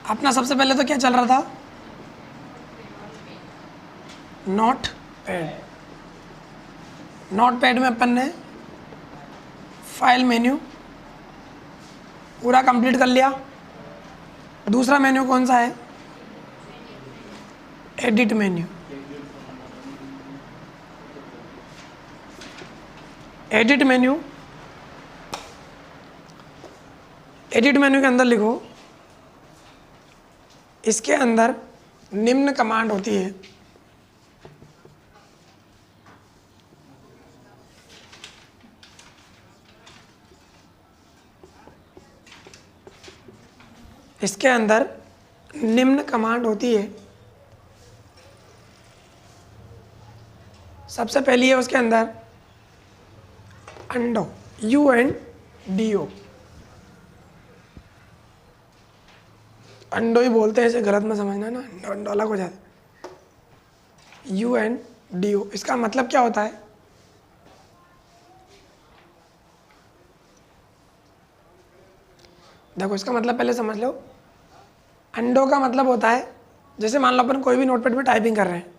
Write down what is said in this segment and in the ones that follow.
अपना सबसे पहले तो क्या चल रहा था, नोट पैड। नोट पैड में अपन ने फाइल मेन्यू पूरा कंप्लीट कर लिया। दूसरा मेन्यू कौन सा है, edit menu. Edit menu, edit menu के अंदर लिखो, इसके अंदर निम्न कमांड होती है। इसके अंदर निम्न कमांड होती है। सबसे पहली है उसके अंदर अंडो, UNDO। अंडो ही बोलते हैं, इसे गलत में समझना ना, अंडो अंडो अलग हो जाता है। UNDO इसका मतलब क्या होता है, देखो इसका मतलब पहले समझ लो। अंडो का मतलब होता है, जैसे मान लो अपन कोई भी नोटपैड में टाइपिंग कर रहे हैं,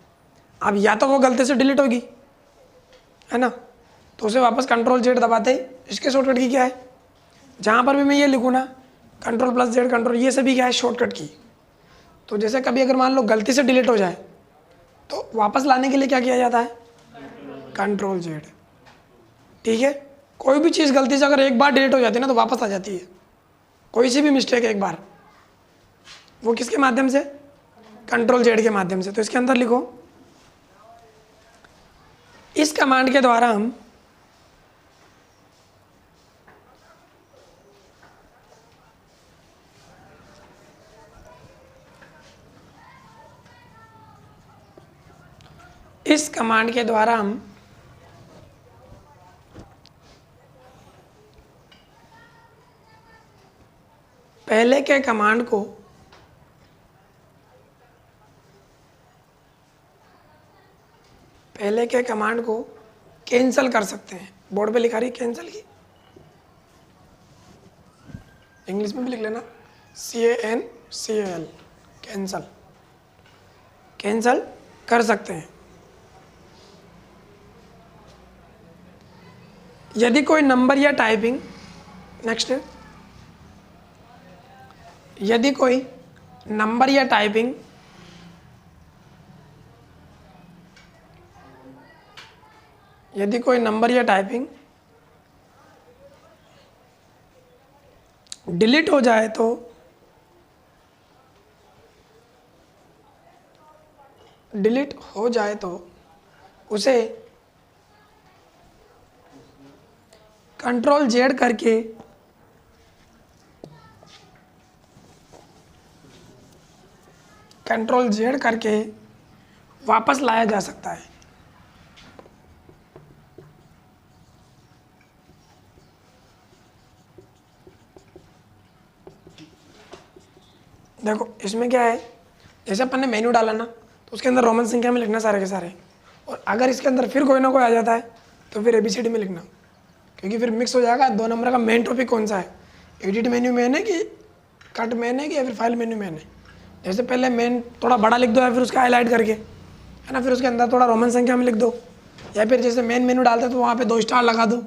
अब या तो वो गलती से डिलीट होगी, है ना, तो उसे वापस Ctrl+Z दबाते ही इसके शॉर्टकट की क्या है, जहाँ पर भी मैं ये लिखूँ ना Ctrl+Z कंट्रोल, ये सभी क्या है शॉर्टकट की। तो जैसे कभी अगर मान लो गलती से डिलीट हो जाए तो वापस लाने के लिए क्या किया जाता है, Ctrl+Z। ठीक है, कोई भी चीज़ गलती से अगर एक बार डिलीट हो जाती है ना तो वापस आ जाती है, कोई सी भी मिस्टेक एक बार, वो किसके माध्यम से, Ctrl+Z के माध्यम से। तो इसके अंदर लिखो, इस कमांड के द्वारा हम इस कमांड के द्वारा हम पहले के कमांड को कैंसिल कर सकते हैं। बोर्ड पे लिखा रही कैंसिल की, इंग्लिश में भी लिख लेना, CANCEL, कैंसिल, कैंसिल कर सकते हैं। यदि कोई नंबर या टाइपिंग, नेक्स्ट, यदि कोई नंबर या टाइपिंग डिलीट हो जाए तो उसे Ctrl+Z करके वापस लाया जा सकता है। देखो इसमें क्या है, जैसे अपन ने मेन्यू डाला ना तो उसके अंदर रोमन संख्या में लिखना सारे के सारे, और अगर इसके अंदर फिर कोई ना कोई आ जाता है तो फिर ABCD में लिखना, क्योंकि फिर मिक्स हो जाएगा। 2 नंबर का मेन टॉपिक कौन सा है, एडिट मेन्यू मेन है कि कट मेन है कि या फिर फाइल मेन्यू मेन है। जैसे पहले मेन थोड़ा बड़ा लिख दो या फिर उसका हाईलाइट करके, है ना, फिर उसके अंदर थोड़ा रोमन संख्या में लिख दो, या फिर जैसे मेन मेन्यू डालते तो वहाँ पे 2 स्टार लगा दो।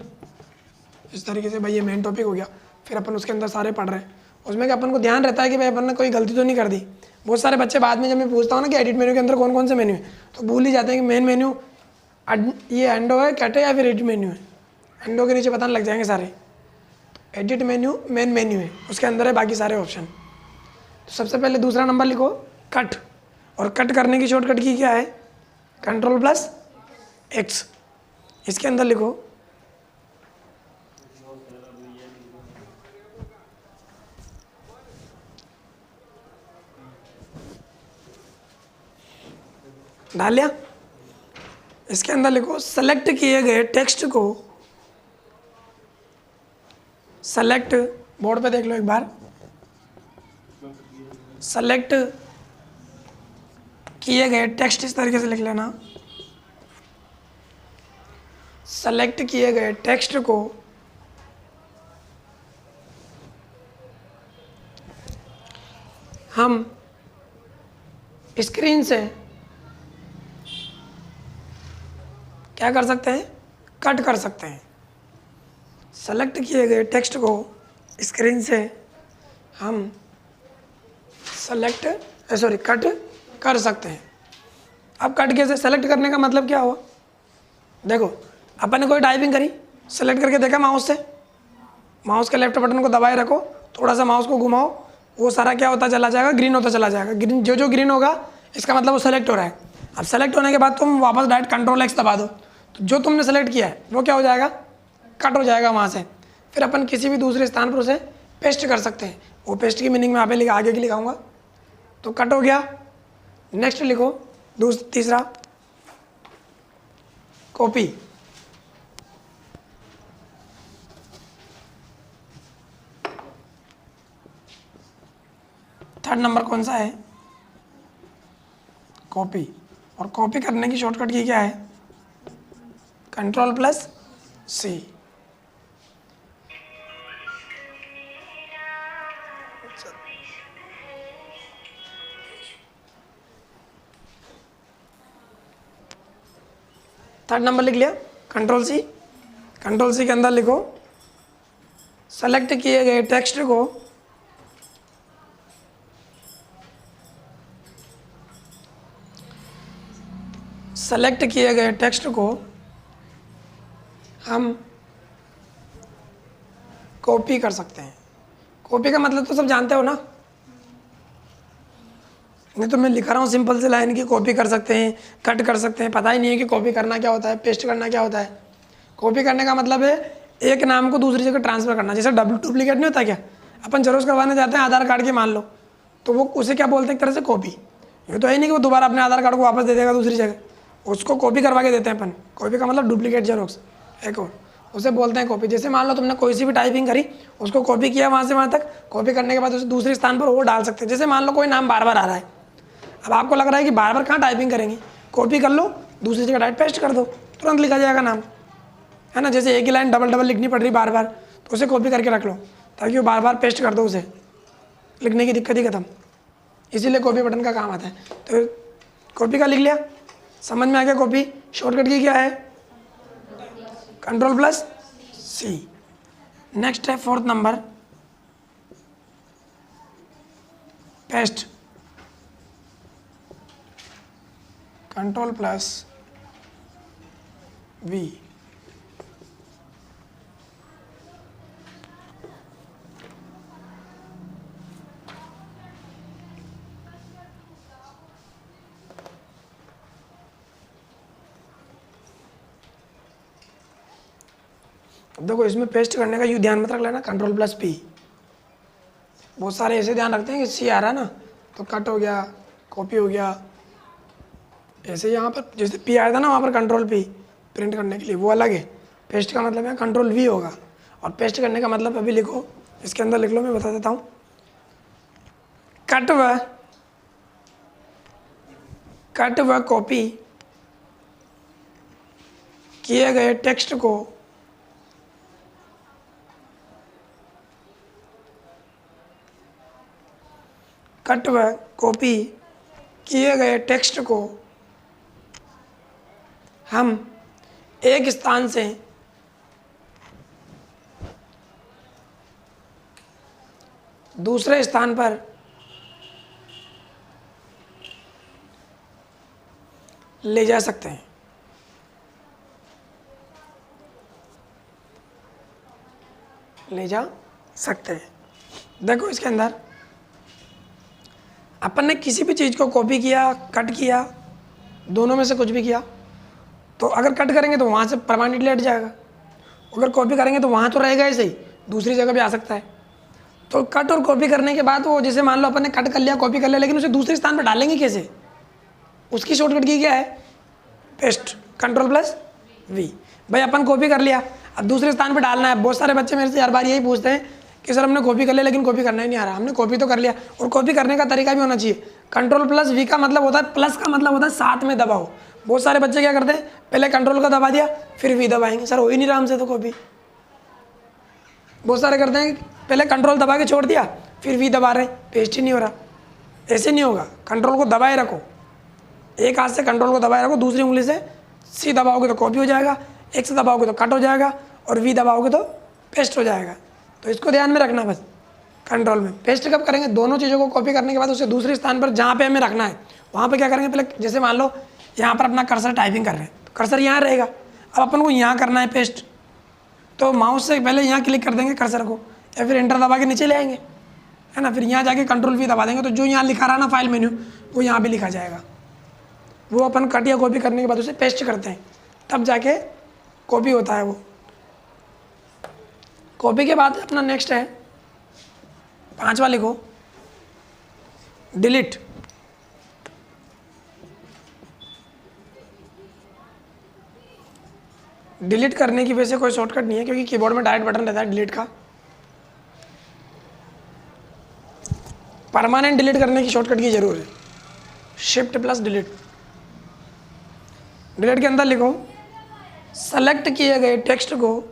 इस तरीके से भाई ये मेन टॉपिक हो गया, फिर अपन उसके अंदर सारे पढ़ रहे हैं। उसमें क्या अपन को ध्यान रहता है कि भाई अपन ने कोई गलती तो नहीं कर दी। बहुत सारे बच्चे बाद में जब मैं पूछता हूँ ना कि एडिट मेन्यू के अंदर कौन कौन से मेन्यू है, तो भूल ही जाते हैं कि मेन मेन्यू ये एंडो है, कट है या फिर एडिट मेन्यू है। एंडो के नीचे बताने लग जाएंगे सारे। एडिट मेन्यू मेन मेन्यू है, उसके अंदर है बाकी सारे ऑप्शन। तो सबसे पहले दूसरा नंबर लिखो कट, और कट करने की शॉर्टकट की क्या है, Ctrl+X। इसके अंदर लिखो डाल लिया। इसके अंदर लिखो सेलेक्ट किए गए टेक्स्ट को, सेलेक्ट, बोर्ड पे देख लो एक बार, सेलेक्ट किए गए टेक्स्ट इस तरीके से लिख लेना, सेलेक्ट किए गए टेक्स्ट को हम स्क्रीन से क्या कर सकते हैं, कट कर सकते हैं। सेलेक्ट किए गए टेक्स्ट को स्क्रीन से हम कट कर सकते हैं। अब कट कैसे, सेलेक्ट करने का मतलब क्या हुआ, देखो अपन ने कोई टाइपिंग करी, सेलेक्ट करके देखा माउस से, माउस के लेफ्ट बटन को दबाए रखो, थोड़ा सा माउस को घुमाओ, वो सारा क्या होता चला जाएगा, ग्रीन होता चला जाएगा। ग्रीन जो ग्रीन होगा इसका मतलब वो सेलेक्ट हो रहा है। अब सेलेक्ट होने के बाद तुम वापस डायरेक्ट कंट्रोल एक्स दबा दो, तो जो तुमने सेलेक्ट किया है वो क्या हो जाएगा, कट हो जाएगा वहाँ से। फिर अपन किसी भी दूसरे स्थान पर उसे पेस्ट कर सकते हैं। वो पेस्ट की मीनिंग मैं यहाँ पे आगे की लिखाऊंगा। तो कट हो गया। नेक्स्ट लिखो तीसरा, कॉपी। थर्ड नंबर कौन सा है, कॉपी। और कॉपी करने की शॉर्टकट की क्या है, Ctrl+C। थर्ड नंबर लिख लिया, Ctrl+C। Ctrl+C के अंदर लिखो सेलेक्ट किए गए टेक्स्ट को हम कॉपी कर सकते हैं। कॉपी का मतलब तो सब जानते हो ना, नहीं तो मैं लिखा रहा हूँ सिंपल से लाइन की, कॉपी कर सकते हैं, कट कर सकते हैं, पता ही नहीं है कि कॉपी करना क्या होता है, पेस्ट करना क्या होता है। कॉपी करने का मतलब है एक नाम को दूसरी जगह ट्रांसफर करना। जैसे डुप्लीकेट नहीं होता क्या, अपन जेरोक्स करवाने जाते हैं आधार कार्ड के मान लो, तो वो उसे क्या बोलते हैं एक तरह से कॉपी। ये तो है नहीं कि वो दोबारा अपने आधार कार्ड को वापस दे देगा दूसरी जगह, उसको कॉपी करवा के देते हैं अपन। कॉपी का मतलब डुप्लीकेट जेरोक्स, एक और उसे बोलते हैं कॉपी। जैसे मान लो तुमने कोई सी भी टाइपिंग करी, उसको कॉपी किया वहाँ से वहाँ तक, कॉपी करने के बाद उसे दूसरे स्थान पर वो डाल सकते हैं। जैसे मान लो कोई नाम बार बार आ रहा है, अब आपको लग रहा है कि बार बार कहाँ टाइपिंग करेंगे, कॉपी कर लो, दूसरी जगह डायरेक्ट पेस्ट कर दो, तुरंत लिखा जाएगा नाम, है ना। जैसे एक ही लाइन डबल लिखनी पड़ रही बार बार, तो उसे कॉपी करके रख लो ताकि वो बार बार पेस्ट कर दो, उसे लिखने की दिक्कत ही खत्म। इसीलिए कॉपी बटन का काम आता है। तो कॉपी का लिख लिया, समझ में आ गया। कॉपी शॉर्टकट की क्या है, Ctrl+C। नेक्स्ट है फोर्थ नंबर, पेस्ट। Ctrl+V। अब देखो इसमें पेस्ट करने का यूँ ध्यान मत रख लेना, Ctrl+P। बहुत सारे ऐसे ध्यान रखते हैं कि C आ रहा है ना तो कट हो गया, कॉपी हो गया। ऐसे यहाँ पर जैसे P आया था ना, वहाँ पर Ctrl+P प्रिंट करने के लिए, वो अलग है। पेस्ट का मतलब है Ctrl+V होगा। और पेस्ट करने का मतलब अभी लिखो, इसके अंदर लिख लो, मैं बता देता हूँ। कट व कॉपी किए गए टेक्स्ट को हम एक स्थान से दूसरे स्थान पर ले जा सकते हैं। देखो इसके अंदर अपन ने किसी भी चीज़ को कॉपी किया, कट किया, दोनों में से कुछ भी किया, तो अगर कट करेंगे तो वहाँ से परमानेंटली हट जाएगा, अगर कॉपी करेंगे तो वहाँ तो रहेगा ऐसे ही, दूसरी जगह भी आ सकता है। तो कट और कॉपी करने के बाद वो जैसे मान लो अपन ने कट कर लिया, कॉपी कर लिया, लेकिन उसे दूसरे स्थान पर डालेंगे कैसे, उसकी शॉर्टकट की क्या है, पेस्ट, Ctrl+V। भाई अपन कॉपी कर लिया, अब दूसरे स्थान पर डालना है। बहुत सारे बच्चे मेरे से हर बार यही पूछते हैं कि सर हमने कॉपी कर लिया लेकिन कॉपी करना ही नहीं आ रहा। हमने कॉपी तो कर लिया, और कॉपी करने का तरीका भी होना चाहिए। Ctrl+V का मतलब होता है, प्लस का मतलब होता है साथ में दबाओ। बहुत सारे बच्चे क्या करते हैं, पहले कंट्रोल का दबा दिया फिर V दबाएंगे, सर हो ही नहीं रहा हमसे तो कॉपी। बहुत सारे करते हैं पहले कंट्रोल दबा के छोड़ दिया फिर V दबा रहे, पेस्ट ही नहीं हो रहा। ऐसे नहीं होगा, कंट्रोल को दबाए रखो, एक हाथ से कंट्रोल को दबाए रखो, दूसरी उंगली से सी दबाओगे तो कॉपी हो जाएगा, एक्स दबाओगे तो कट हो जाएगा, और वी दबाओगे तो पेस्ट हो जाएगा। तो इसको ध्यान में रखना बस। कंट्रोल में पेस्ट कब करेंगे, दोनों चीज़ों को कॉपी करने के बाद उसे दूसरे स्थान पर जहाँ पे हमें रखना है वहाँ पे क्या करेंगे, पहले जैसे मान लो यहाँ पर अपना कर्सर टाइपिंग कर रहे हैं, तो कर्सर यहाँ रहेगा, अब अपन को यहाँ करना है पेस्ट, तो माउस से पहले यहाँ क्लिक कर देंगे कर्सर को, या फिर एंटर दबा के नीचे ले आएंगे, है ना, फिर यहाँ जाके कंट्रोल भी दबा देंगे, तो जो यहाँ लिखा रहा ना फाइल मेन्यू वो यहाँ भी लिखा जाएगा। वो अपन कट या कॉपी करने के बाद उसे पेस्ट करते हैं, तब जाके कॉपी होता है वो। कॉपी के बाद अपना नेक्स्ट है 5वां लिखो, डिलीट। डिलीट करने की वजह से कोई शॉर्टकट नहीं है, क्योंकि कीबोर्ड में डायरेक्ट बटन रहता है डिलीट का। परमानेंट डिलीट करने की शॉर्टकट की जरूर है, शिफ्ट प्लस डिलीट। डिलीट के अंदर लिखो, सेलेक्ट किए गए टेक्स्ट को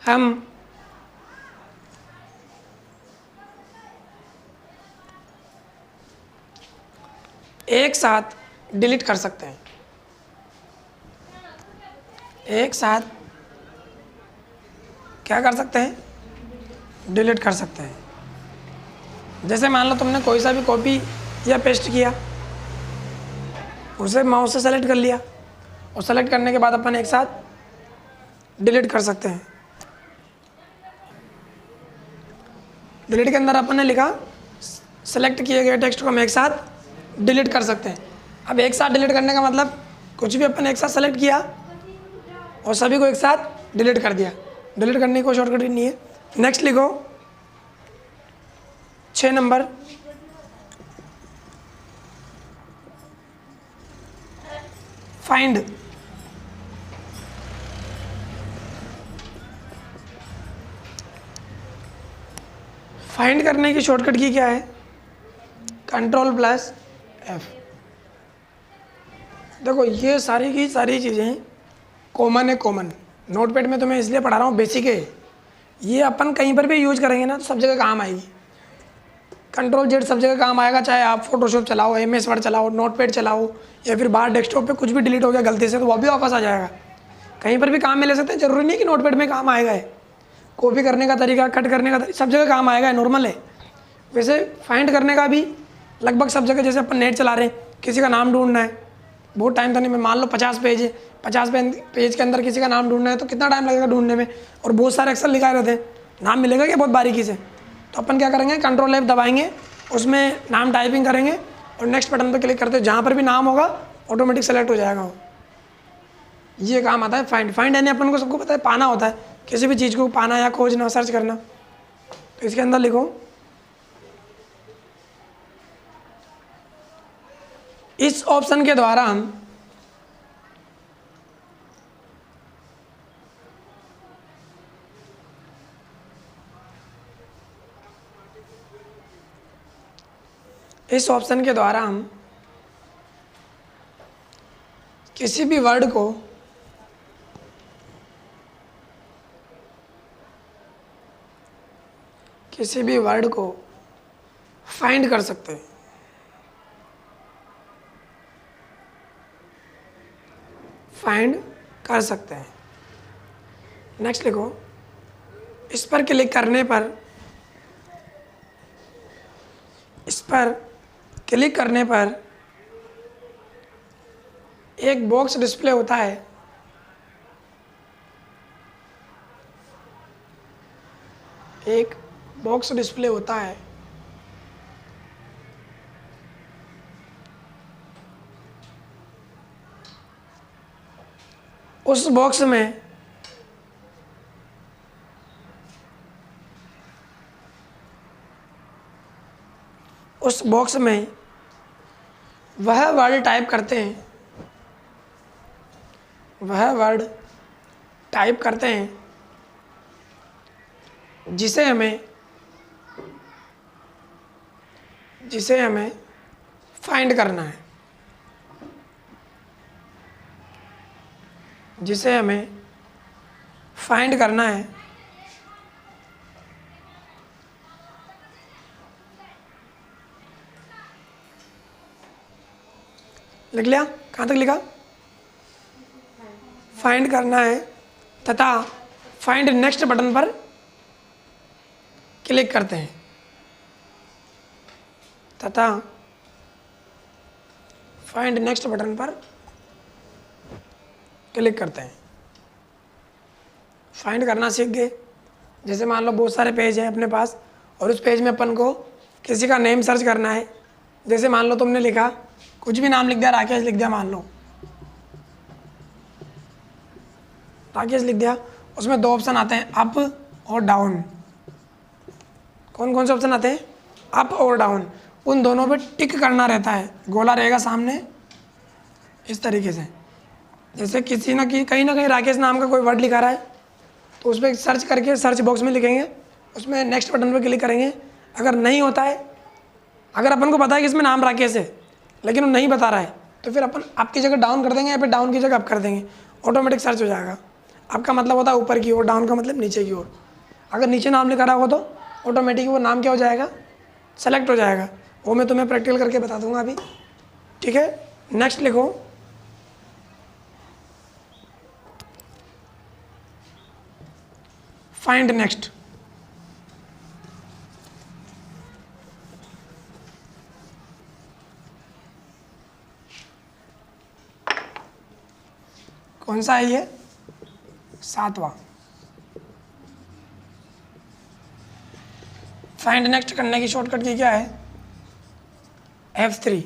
हम एक साथ डिलीट कर सकते हैं, एक साथ क्या कर सकते हैं, डिलीट कर सकते हैं। जैसे मान लो तुमने कोई सा भी कॉपी या पेस्ट किया, उसे माउस से सेलेक्ट कर लिया, और सेलेक्ट करने के बाद अपन एक साथ डिलीट कर सकते हैं। डिलीट के अंदर अपन ने लिखा सेलेक्ट किए गए टेक्स्ट को हम एक साथ डिलीट कर सकते हैं। अब एक साथ डिलीट करने का मतलब कुछ भी अपन एक साथ सेलेक्ट किया और सभी को एक साथ डिलीट कर दिया। डिलीट करने की कोई शॉर्टकट नहीं है। नेक्स्ट लिखो 6 नंबर, फाइंड। फाइंड करने की शॉर्टकट की क्या है, कंट्रोल प्लस F। देखो ये सारी की सारी चीज़ें कॉमन है, कॉमन नोटपैड में तो मैं इसलिए पढ़ा रहा हूँ, बेसिक है ये। अपन कहीं पर भी यूज करेंगे ना तो सब जगह काम आएगी। कंट्रोल जेड सब जगह काम आएगा, चाहे आप फोटोशॉप चलाओ, MS वर्ड चलाओ, नोटपैड चलाओ, या फिर बाहर डेस्कटॉप पे कुछ भी डिलीट हो गया गलती से तो वो भी वापस आ जाएगा। कहीं पर भी काम में ले सकते हैं, जरूरी नहीं कि नोटपैड में काम आएगा है। कॉपी करने का तरीका, कट करने का तरीका सब जगह काम आएगा, नॉर्मल है। वैसे फाइंड करने का भी लगभग सब जगह, जैसे अपन नेट चला रहे हैं, किसी का नाम ढूंढना है, बहुत टाइम तो नहीं, मैं मान लो 50 पेज है, 50 पेज के अंदर किसी का नाम ढूंढना है तो कितना टाइम लगेगा ढूंढने में, और बहुत सारे अक्षर लिखाए रहते हैं, नाम मिलेगा क्या बहुत बारीकी से। तो अपन क्या करेंगे, कंट्रोल F दबाएंगे, उसमें नाम टाइपिंग करेंगे और नेक्स्ट बटन पर क्लिक करते हैं, जहाँ पर भी नाम होगा ऑटोमेटिक सेलेक्ट हो जाएगा वो। ये काम आता है फाइंड। फाइंड यानी अपन को सबको पता है पाना होता है, किसी भी चीज़ को पाना या खोजना, सर्च करना। तो इसके अंदर लिखो इस ऑप्शन के द्वारा हम किसी भी वर्ड को फाइंड कर सकते हैं। फाइंड कर सकते हैं। नेक्स्ट लिखो, इस पर क्लिक करने पर एक बॉक्स डिस्प्ले होता है। एक बॉक्स डिस्प्ले होता है। उस बॉक्स में वह वर्ड टाइप करते हैं जिसे हमें फाइंड करना है। जिसे हमें फाइंड करना है, लिख लिया? कहाँ तक लिखा? फाइंड करना है तथा फाइंड नेक्स्ट बटन पर क्लिक करते हैं, तथा फाइंड नेक्स्ट बटन पर क्लिक करते हैं। फाइंड करना सीख गए। जैसे मान लो बहुत सारे पेज हैं अपने पास और उस पेज में अपन को किसी का नेम सर्च करना है। जैसे मान लो तुमने लिखा, कुछ भी नाम लिख दिया, राकेश लिख दिया, मान लो राकेश लिख दिया। उसमें दो ऑप्शन आते हैं, अप और डाउन। कौन कौन से ऑप्शन आते हैं? अप और डाउन। उन दोनों पे टिक करना रहता है, गोला रहेगा सामने इस तरीके से। जैसे किसी ना कहीं ना कहीं राकेश नाम का कोई वर्ड लिखा रहा है तो उस पर सर्च करके सर्च बॉक्स में लिखेंगे, उसमें नेक्स्ट बटन पर क्लिक करेंगे। अगर नहीं होता है, अगर अपन को पता है कि इसमें नाम राकेश है लेकिन वो नहीं बता रहा है, तो फिर अपन आपकी जगह डाउन कर देंगे या फिर डाउन की जगह अप कर देंगे, ऑटोमेटिक सर्च हो जाएगा। आपका मतलब होता है ऊपर की ओर, डाउन का मतलब नीचे की ओर। अगर नीचे नाम लिखा रहा होगा तो ऑटोमेटिक वो नाम क्या हो जाएगा? सेलेक्ट हो जाएगा। वो मैं तुम्हें प्रैक्टिकल करके बता दूंगा अभी, ठीक है? नेक्स्ट लिखो, फाइंड नेक्स्ट। कौन सा है ये? 7वां। फाइंड नेक्स्ट करने की शॉर्टकट की क्या है? F3।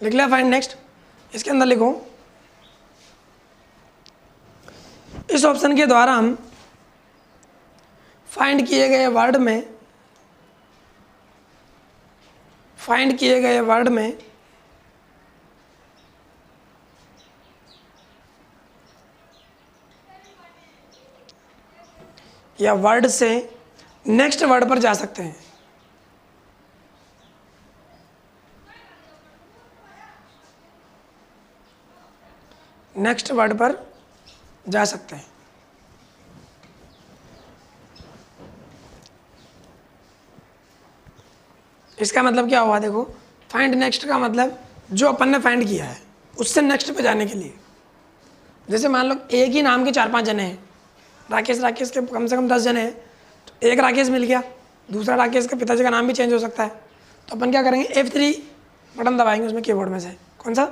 लिख लिया फाइंड नेक्स्ट? इसके अंदर लिखो, इस ऑप्शन के द्वारा हम फाइंड किए गए वर्ड में या वर्ड से नेक्स्ट वर्ड पर जा सकते हैं। नेक्स्ट वर्ड पर जा सकते हैं। इसका मतलब क्या हुआ? देखो, फाइंड नेक्स्ट का मतलब जो अपन ने फाइंड किया है उससे नेक्स्ट पे जाने के लिए। जैसे मान लो एक ही नाम के 4-5 जने हैं, राकेश के कम से कम 10 जने हैं, तो एक राकेश मिल गया, दूसरा राकेश के पिताजी का नाम भी चेंज हो सकता है। तो अपन क्या करेंगे? F3 बटन दबाएंगे उसमें कीबोर्ड में से। कौन सा?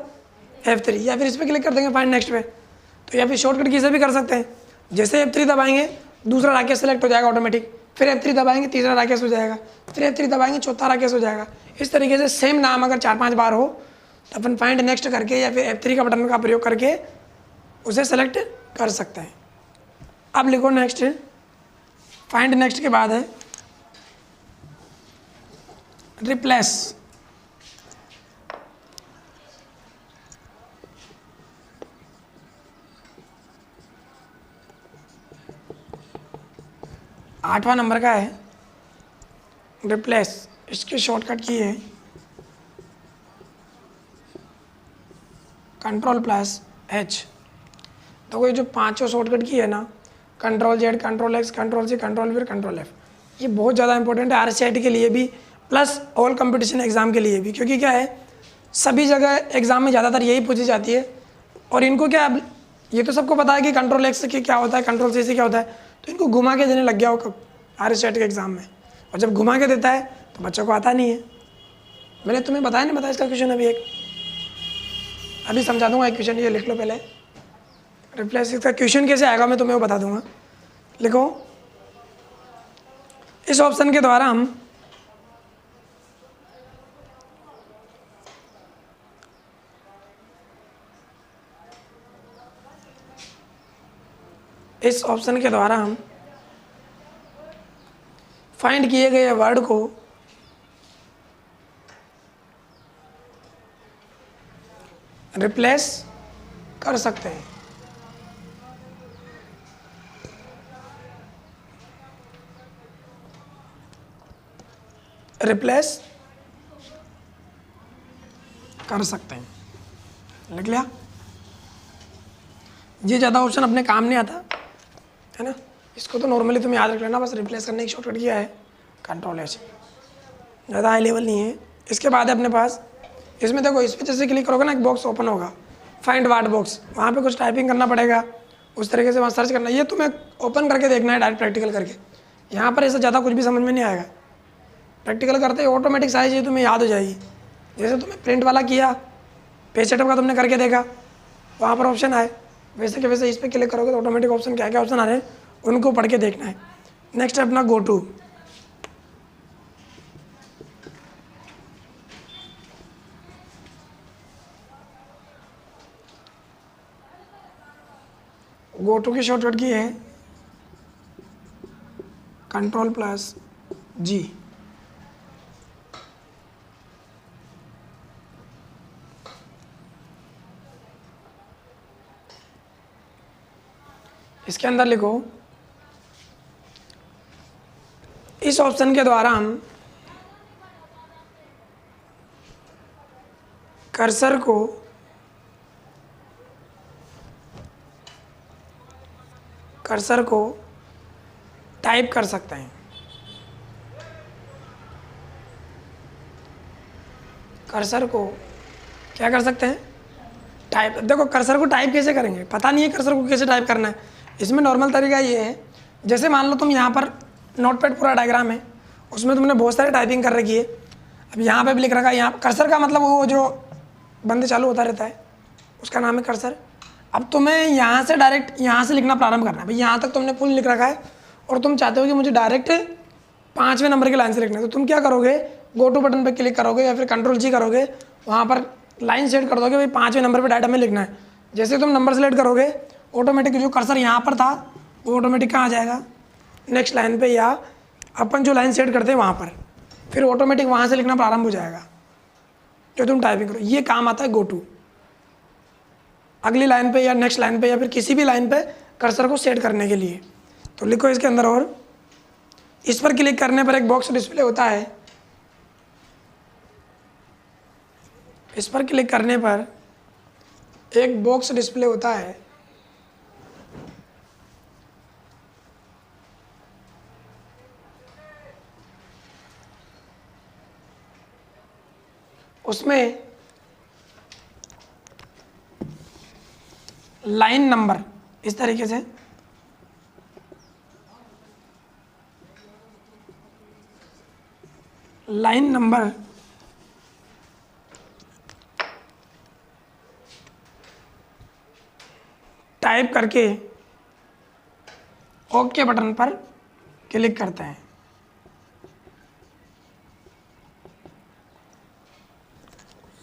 F3। या फिर इस पर क्लिक कर देंगे फाइंड नेक्स्ट पे। तो या फिर शॉर्टकट की से भी कर सकते हैं। जैसे F3 दबाएंगे दूसरा राकेश सेलेक्ट हो जाएगा ऑटोमेटिक, फिर F3 दबाएंगे तीसरा राकेश हो जाएगा, फिर F3 दबाएंगे चौथा राकेश हो जाएगा। इस तरीके से सेम नाम अगर 4-5 बार हो तो अपन फाइंड नेक्स्ट करके या फिर F3 का बटन का प्रयोग करके उसे सेलेक्ट कर सकते हैं। अब लिखो नेक्स्ट। फाइंड नेक्स्ट के बाद है रिप्लेस। आठवां नंबर का है रिप्लेस। इसकी शॉर्टकट की है Ctrl+H। तो ये जो पांचों शॉर्टकट की है ना, Ctrl+Z, Ctrl+X, Ctrl+C, Ctrl+V, Ctrl+F, ये बहुत ज़्यादा इंपॉर्टेंट है RCIT के लिए भी प्लस ऑल कंपटीशन एग्ज़ाम के लिए भी। क्योंकि क्या है, सभी जगह एग्ज़ाम में ज़्यादातर यही पूछी जाती है। और इनको क्या, ये तो सबको पता है कि Ctrl+X से क्या होता है, Ctrl+C से क्या होता है, तो इनको घुमा के देने लग गया हो कब RCIT के एग्ज़ाम में। और जब घुमा के देता है तो बच्चों को आता नहीं है। मैंने तुम्हें बताया नहीं बताया इसका क्वेश्चन अभी समझा दूंगा। एक क्वेश्चन ये लिख लो पहले, रिप्लेस इसका क्वेश्चन कैसे आएगा मैं तुम्हें वो बता दूंगा। लिखो, इस ऑप्शन के द्वारा हम फाइंड किए गए वर्ड को रिप्लेस कर सकते हैं। रिप्लेस कर सकते हैं, लिख लिया। ये ज़्यादा ऑप्शन अपने काम नहीं आता है ना, इसको तो नॉर्मली तुम याद रख लेना, बस रिप्लेस करने की शॉर्टकट किया है कंट्रोल एच, ज़्यादा हाई लेवल नहीं है। इसके बाद है अपने पास, इसमें देखो इस पर जैसे क्लिक करोगे ना एक बॉक्स ओपन होगा, फाइंड वाट बॉक्स, वहाँ पे कुछ टाइपिंग करना पड़ेगा, उस तरीके से वहाँ सर्च करना। ये तुम्हें ओपन करके देखना है डायरेक्ट प्रैक्टिकल करके, यहाँ पर ऐसा ज़्यादा कुछ भी समझ में नहीं आएगा। प्रैक्टिकल करते ही ऑटोमेटिक सारी चीज़ तुम्हें याद हो जाएगी। जैसे तुम्हें प्रिंट वाला किया, पेज सेटअप का तुमने करके देखा, वहाँ पर ऑप्शन आए, वैसे के वैसे इस पर क्लिक करोगे तो ऑटोमेटिक ऑप्शन क्या क्या ऑप्शन आ रहे हैं उनको पढ़ के देखना है। नेक्स्ट है अपना गो टू। गो टू की शॉर्टकट की है कंट्रोल प्लस जी। इसके अंदर लिखो, इस ऑप्शन के द्वारा हम कर्सर को टाइप कर सकते हैं। कर्सर को क्या कर सकते हैं, टाइप। देखो कर्सर को टाइप कैसे करेंगे, पता नहीं है कर्सर को कैसे टाइप करना है। इसमें नॉर्मल तरीका ये है, जैसे मान लो तुम यहाँ पर नोटपैड पूरा डायग्राम है, उसमें तुमने बहुत सारी टाइपिंग कर रखी है। अब यहाँ पे भी लिख रखा है, यहाँ कर्सर का मतलब वो जो बंद चालू होता रहता है उसका नाम है कर्सर। अब तुम्हें यहाँ से डायरेक्ट यहाँ से लिखना प्रारंभ करना है। भाई यहाँ तक तुमने फुल लिख रखा है और तुम चाहते हो कि मुझे डायरेक्ट 5वें नंबर की लाइन से लिखना है, तो तुम क्या करोगे, गो टू बटन पर क्लिक करोगे या फिर कंट्रोल जी करोगे, वहाँ पर लाइन सेट कर दोगे, भाई 5वें नंबर पर डाटा में लिखना है। जैसे तुम नंबर सेलेक्ट करोगे ऑटोमेटिक जो कर्सर यहाँ पर था वो ऑटोमेटिक कहाँ आ जाएगा, नेक्स्ट लाइन पे, या अपन जो लाइन सेट करते हैं वहाँ पर, फिर ऑटोमेटिक वहाँ से लिखना प्रारंभ हो जाएगा जो तुम टाइपिंग करो। ये काम आता है गो टू, अगली लाइन पे या नेक्स्ट लाइन पे या फिर किसी भी लाइन पे कर्सर को सेट करने के लिए। तो लिखो इसके अंदर, और इस पर क्लिक करने पर एक बॉक्स डिस्प्ले होता है। इस पर क्लिक करने पर एक बॉक्स डिस्प्ले होता है, उसमें लाइन नंबर इस तरीके से लाइन नंबर टाइप करके ओके बटन पर क्लिक करते हैं।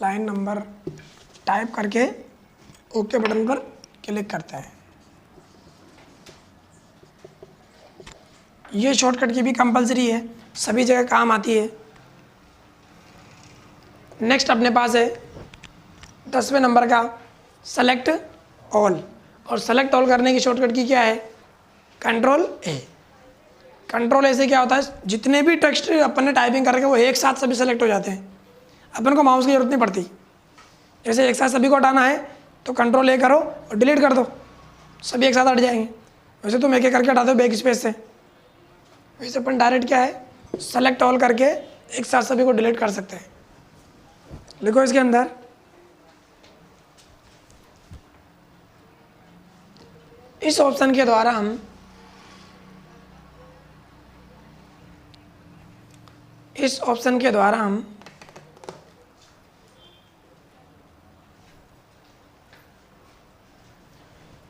लाइन नंबर टाइप करके ओके बटन पर क्लिक करते हैं। ये शॉर्टकट की भी कंपलसरी है, सभी जगह काम आती है। नेक्स्ट अपने पास है 10वें नंबर का सेलेक्ट ऑल, और सेलेक्ट ऑल करने की शॉर्टकट की क्या है, कंट्रोल ए। कंट्रोल ए से क्या होता है, जितने भी टेक्स्ट अपन ने टाइपिंग कर रखे वो एक साथ सभी सेलेक्ट हो जाते हैं, अपन को माउस की जरूरत नहीं पड़ती। जैसे एक साथ सभी को हटाना है तो कंट्रोल ए करो और डिलीट कर दो, सभी एक साथ हट जाएंगे। वैसे तुम एक एक करके हटाते हो बैक स्पेस से, वैसे अपन डायरेक्ट क्या है, सेलेक्ट ऑल करके एक साथ सभी को डिलीट कर सकते हैं। लिखो इसके अंदर, इस ऑप्शन के द्वारा हम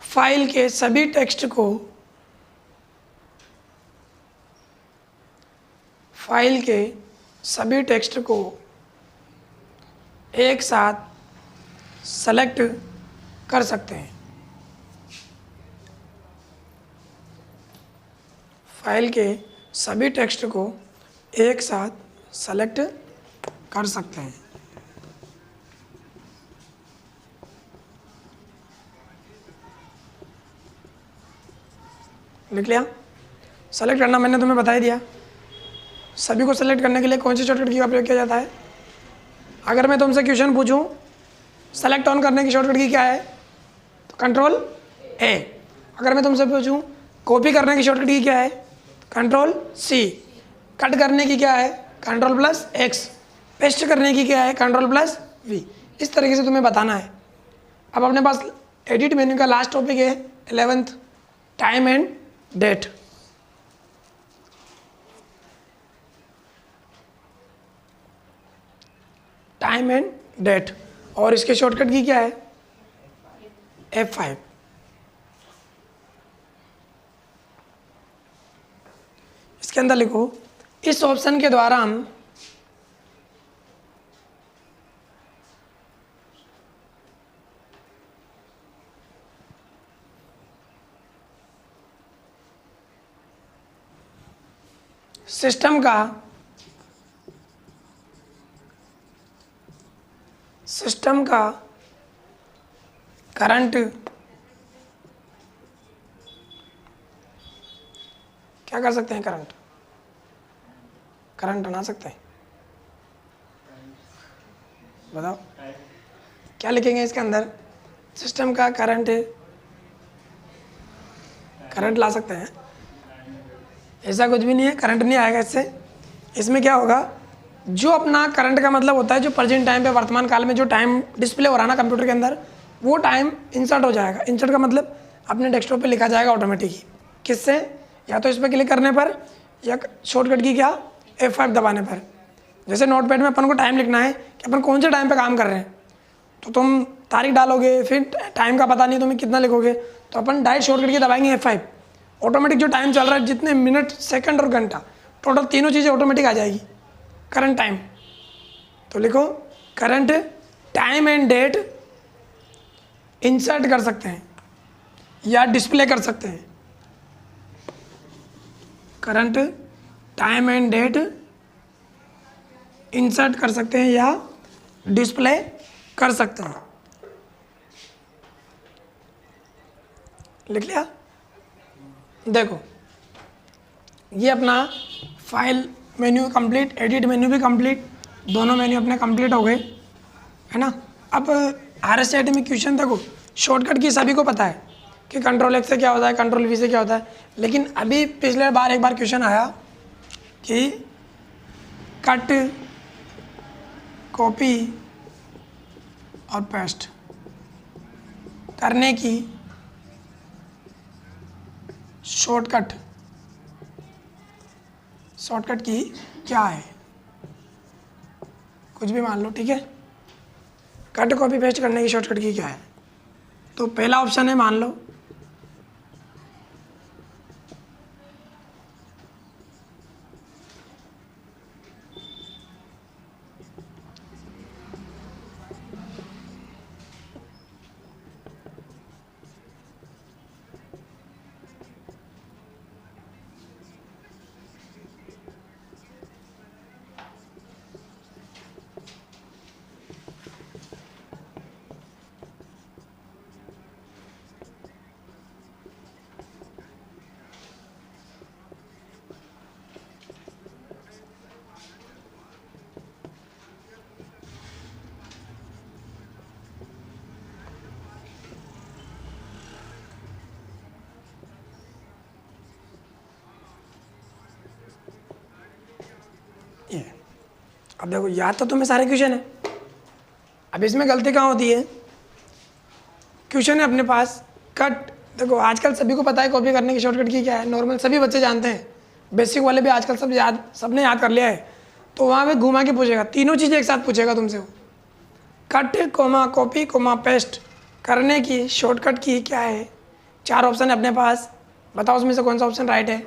फाइल के सभी टेक्स्ट को एक साथ सेलेक्ट कर सकते हैं। फाइल के सभी टेक्स्ट को एक साथ सेलेक्ट कर सकते हैं। लिख लिया। सेलेक्ट करना मैंने तुम्हें बता ही दिया। सभी को सेलेक्ट करने के लिए कौन सी शॉर्टकट की का प्रयोग किया जाता है? अगर मैं तुमसे क्वेश्चन पूछूं सेलेक्ट ऑन करने की शॉर्टकट की क्या है, तो कंट्रोल ए। अगर मैं तुमसे पूछूं कॉपी करने की शॉर्टकट की क्या है, कंट्रोल सी। कट करने की क्या है, कंट्रोल प्लस एक्स। पेस्ट करने की क्या है, कंट्रोल प्लस वी। इस तरीके से तुम्हें बताना है। अब अपने पास एडिट मेन्यू का लास्ट टॉपिक है 11th, time and date. Time and date, और इसके शॉर्टकट की क्या है, F5। इसके अंदर लिखो इस ऑप्शन के द्वारा हम सिस्टम का करंट क्या कर सकते हैं, करंट बना सकते हैं। बताओ क्या लिखेंगे इसके अंदर, सिस्टम का करंट ला सकते हैं। ऐसा कुछ भी नहीं है, करंट नहीं आएगा इससे। इसमें क्या होगा, जो अपना करंट का मतलब होता है जो प्रेजेंट टाइम पे वर्तमान काल में जो टाइम डिस्प्ले हो रहा है ना कंप्यूटर के अंदर, वो टाइम इंसर्ट हो जाएगा। इंसर्ट का मतलब अपने डेस्कटॉप पे लिखा जाएगा ऑटोमेटिक। किससे, या तो इस पर क्लिक करने पर या शॉर्टकट की क्या F5 दबाने पर। जैसे नोटपैड में अपन को टाइम लिखना है कि अपन कौन से टाइम पे काम कर रहे हैं, तो तुम तारीख डालोगे, फिर टाइम का पता नहीं तुम्हें कितना लिखोगे, तो अपन डायरेक्ट शॉर्टकट की दबाएंगे F5। ऑटोमेटिक जो टाइम चल रहा है, जितने मिनट, सेकंड और घंटा, टोटल तीनों चीज़ें ऑटोमेटिक आ जाएगी। करंट टाइम, तो लिखो current time and date insert कर सकते हैं या डिस्प्ले कर सकते हैं। Current time and date insert कर सकते हैं या डिस्प्ले कर सकते हैं। लिख लिया। देखो ये अपना file menu complete, edit menu भी कंप्लीट, दोनों मेन्यू अपने कंप्लीट हो गए, है ना। अब RSCIT में क्वेश्चन देखो, शॉर्टकट की सभी को पता है कि कंट्रोल X से क्या होता है, कंट्रोल V से क्या होता है, लेकिन अभी पिछले बार एक बार क्वेश्चन आया कि कट, कॉपी और पेस्ट करने की शॉर्टकट की क्या है, कुछ भी मान लो, ठीक है। कट, कॉपी, पेस्ट करने की शॉर्टकट की क्या है, तो पहला ऑप्शन है, मान लो ये। अब देखो याद तो तुम्हें सारे क्वेश्चन है, अब इसमें गलती कहाँ होती है, क्वेश्चन है अपने पास कट। देखो आजकल सभी को पता है कॉपी करने की शॉर्टकट की क्या है, नॉर्मल सभी बच्चे जानते हैं, बेसिक वाले भी आजकल सबने याद कर लिया है। तो वहाँ पे घुमा के पूछेगा, तीनों चीज़ें एक साथ पूछेगा तुमसे वो, cut, comma, copy, comma, paste करने की शॉर्टकट की क्या है। 4 ऑप्शन है अपने पास, बताओ उसमें से कौन सा ऑप्शन राइट है,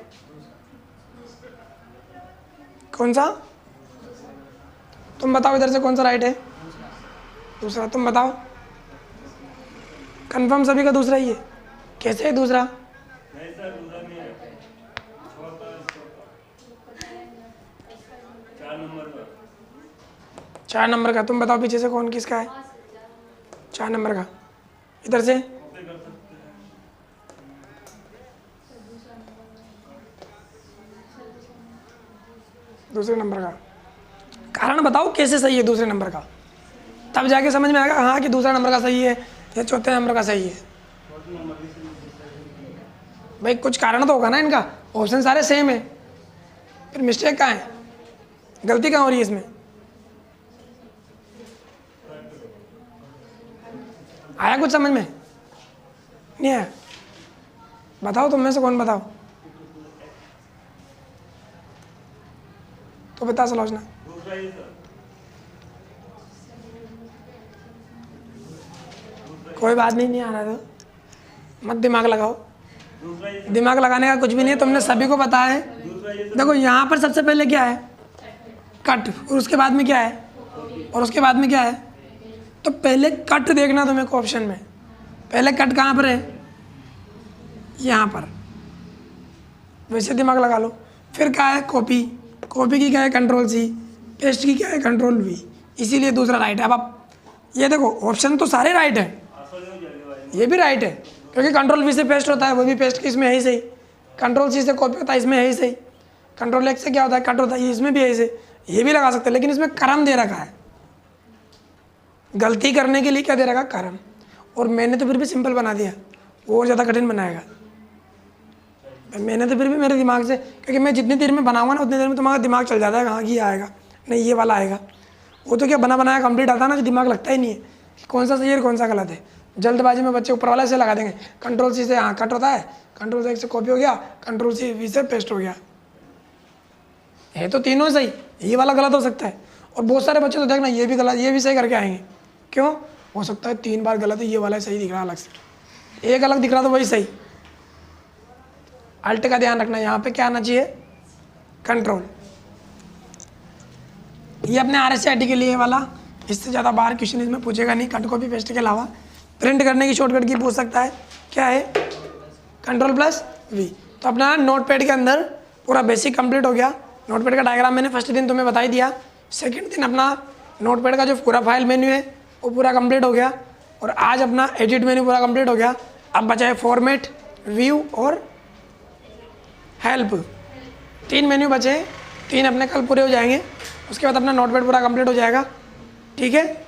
कौन सा, तुम बताओ इधर से कौन सा राइट है, दूसरा, तुम बताओ। कंफर्म सभी का दूसरा ही है, कैसे है दूसरा, 4 नंबर का, तुम बताओ पीछे से कौन किसका है, 4 नंबर का, इधर से दूसरे नंबर का कारण बताओ कैसे सही है दूसरे नंबर का, तब जाके समझ में आएगा हाँ कि दूसरा नंबर का सही है या चौथे नंबर का सही है। भाई कुछ कारण तो होगा ना इनका, ऑप्शन सारे सेम है, फिर मिस्टेक कहाँ है, गलती कहाँ हो रही है इसमें? आया कुछ समझ में? नहीं आया? बताओ तुम में से कौन बताओ, तो बता सलोचना। कोई बात नहीं, नहीं आ रहा तो मत दिमाग लगाओ, दिमाग लगाने का कुछ भी नहीं है, तुमने सभी को पता है। देखो यहाँ पर सबसे पहले क्या है, कट, और उसके बाद में क्या है, और उसके बाद में क्या है, तो पहले कट देखना तुम्हें को ऑप्शन में, पहले कट कहाँ पर है, यहाँ पर, वैसे दिमाग लगा लो। फिर क्या है, कॉपी, कॉपी की क्या है कंट्रोल सी, पेस्ट की क्या है कंट्रोल वी, इसीलिए दूसरा राइट है। अब आप ये देखो ऑप्शन तो सारे राइट है, ये भी राइट है क्योंकि कंट्रोल वी से पेस्ट होता है, वो भी पेस्ट की इसमें है ही सही, कंट्रोल सी से कॉपी होता है इसमें है ही सही, कंट्रोल एक्स से क्या होता है कट होता है, ये इसमें भी है ही सही, ये भी लगा सकते हैं। लेकिन इसमें क्रम दे रखा है, गलती करने के लिए क्या दे रखा क्रम, और मैंने तो फिर भी सिंपल बना दिया, वो और ज़्यादा कठिन बनाएगा। मैंने तो फिर भी मेरे दिमाग से, क्योंकि मैं जितनी देर में बनाऊंगा ना उतनी देर में तुम्हारा दिमाग चल जाता है कहाँ ये आएगा, नहीं ये वाला आएगा। वो तो क्या बना बनाया कंप्लीट आता है ना, जो दिमाग लगता ही नहीं है कि कौन सा सही है और कौन सा गलत है। जल्दबाजी में बच्चे ऊपर वाला से लगा देंगे, कंट्रोल सी से हाँ कट होता है, कंट्रोल से से कॉपी हो गया, कंट्रोल सी वी से पेस्ट हो गया, है तो तीनों सही, ये वाला गलत हो सकता है। और बहुत सारे बच्चे तो देखना ये भी गलत ये भी सही करके आएंगे, क्यों हो सकता है 3 बार गलत है, ये वाला सही दिख रहा है अलग से, एक अलग दिख रहा तो वही सही। अल्ट का ध्यान रखना, यहाँ पे क्या आना चाहिए कंट्रोल, ये अपने RSCIT के लिए वाला, इससे ज़्यादा बाहर क्वेश्चन इसमें पूछेगा नहीं, कट कॉपी पेस्ट के अलावा। प्रिंट करने की शॉर्टकट की पूछ सकता है, क्या है Ctrl+V। तो अपना नोटपैड के अंदर पूरा बेसिक कंप्लीट हो गया। नोटपैड का डायग्राम मैंने फर्स्ट दिन तुम्हें बता ही दिया, सेकंड दिन अपना नोटपैड का जो पूरा फाइल मेन्यू है वो पूरा कंप्लीट हो गया, और आज अपना एडिट मेन्यू पूरा कंप्लीट हो गया। अब बचा है फॉर्मेट, व्यू और हेल्प, 3 मेन्यू बचे, 3 अपने कल पूरे हो जाएंगे, उसके बाद अपना नोटपैड पूरा कंप्लीट हो जाएगा। ठीक है।